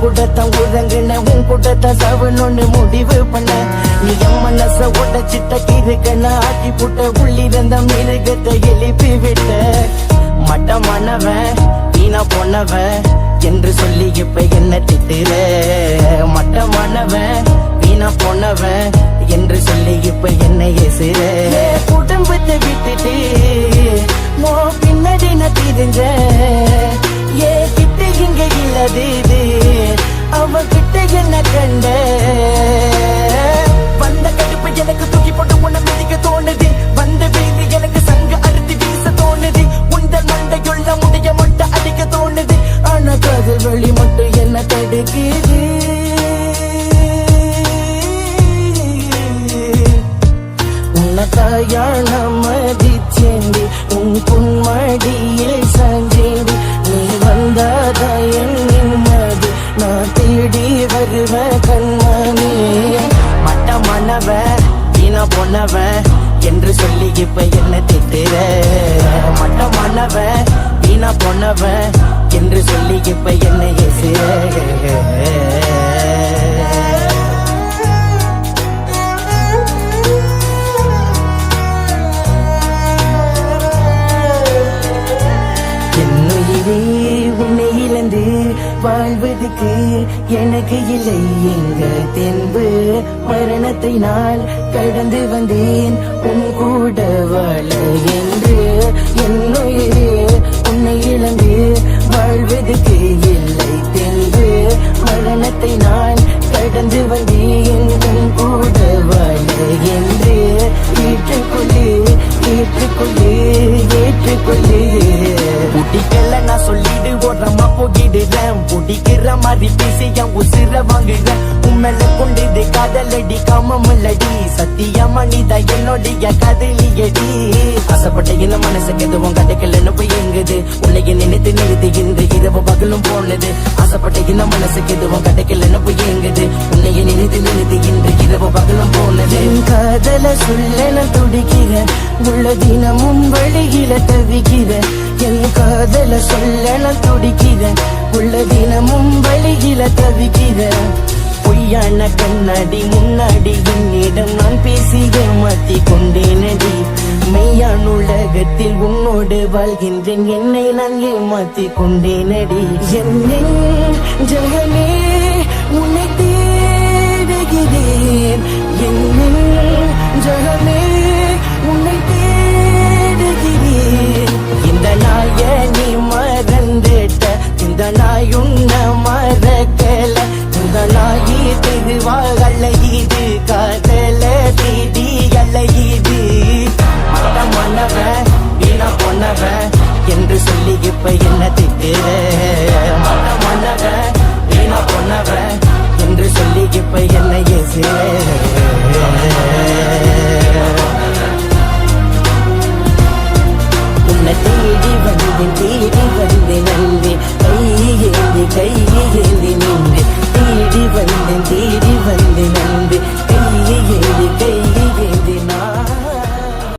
கூடத்தான் உறங்குன உன் கூடத்தான் சவனொன்னு முடிவு பண்ண நீ என் மனச உடச்சிட்ட கிருக்கன ஆக்கி புட்ட உள்ளிருந்த மிருகத்தை எழுப்பி விட்ட மட்டமானவன் வீணா போனவன் என்று சொல்லி இப்ப என்ன திட்டுற மட்டமானவன் வீணா போனவன் என்று சொல்லி இப்ப என்ன ஏசுற குடும்பத்தை விட்டுட்டு மோ பின்னாடி நான் தெரிஞ்ச ஏ கிட்ட இங்க இல்லது அவ கிட்ட என்ன கண்ட வந்த கடுப்பு எனக்கு தூக்கி போட்டு உன்னை மிதிக்க தோணுது வந்த வீடு எனக்கு சங்க அறுத்து வீச தோணுது உண்டல் மண்டையுள்ள முடிய மட்டும் அடிக்க தோணுது ஆனா காதல் வழி மட்டும் என்ன தடுக்குது உன்னதாயான மதிச்சேண்டி உன் புன்மடியில் சாஞ்சேண்டி நீ வந்தாதா என் நிம்மதி நான் தேடி வருவ கண்மணி மட்டமானவ வீணா போனவ என்று சொல்லி இப்ப என்ன திட்டுற மட்டமானவ வீணா போனவ என்று சொல்லி இப்ப என்ன ஏசுற உன்னை இழந்து வாழ்வதுக்கு எனக்கு இல்லை எங்க தென்பு மரணத்தை நான் கடந்து வந்தேன் உன் கூட வாழ என்று என்னுயிரே உன்னை இழந்து வாழ்வதுக்கு இல்லை தென்பு மரணத்தை நான் கடந்து வந்தேன் உன் கூட வாழ என்று ஏற்றுக்கொள்ளு ஏற்றுக்கொள்ளு ஏற்றுக்கொள்ளு புடிக்கல நான் சொல்லிடு ஓரமா போகிடுறேன் புடிக்கிற மாதிரி பேசி என் உசிர வாங்குறேன் உண்மையில கொண்டு காதலடி காமமல்லடி சத்தியமா நீதான் என்னுடைய காதலியடி ஆசைப்பட்ட இந்த மனசுக்கு எதுவும் கிடைக்கலன்னு போய் எங்குது உன்னைய நினைத்து நிறுத்து இன்று இரவு பகலும் போனது ஆசைப்பட்ட இந்த மனசுக்கு எதுவும் கிடைக்கலன்னு போய் எங்குது உன்னைய நினைத்து நிறுத்து இன்று இரவு பகலும் போனது காதல சொல்ல நான் துடிக்கிறேன் உள்ள தினமும் வழியில தவிக்கிறேன் என் காதல சொல்ல நான் துடிக்கிறேன் உள்ள தினமும் வழியில தவிக்கிறேன் பொய்யான கண்ணாடி முன்னாடி என்னிடம் நான் பேசி ஏமாத்தி கொண்டேனடி மெய்யான உலகத்தில் உன்னோடு வாழ்கின்றேன் என்னை நான் ஏமாத்தி கொண்டேனடி என்னின் ஜகமே உன்னை தேடுகிறேன் என்னின் ஜகமே உன்னை தேடுகிறேன் இந்த நாய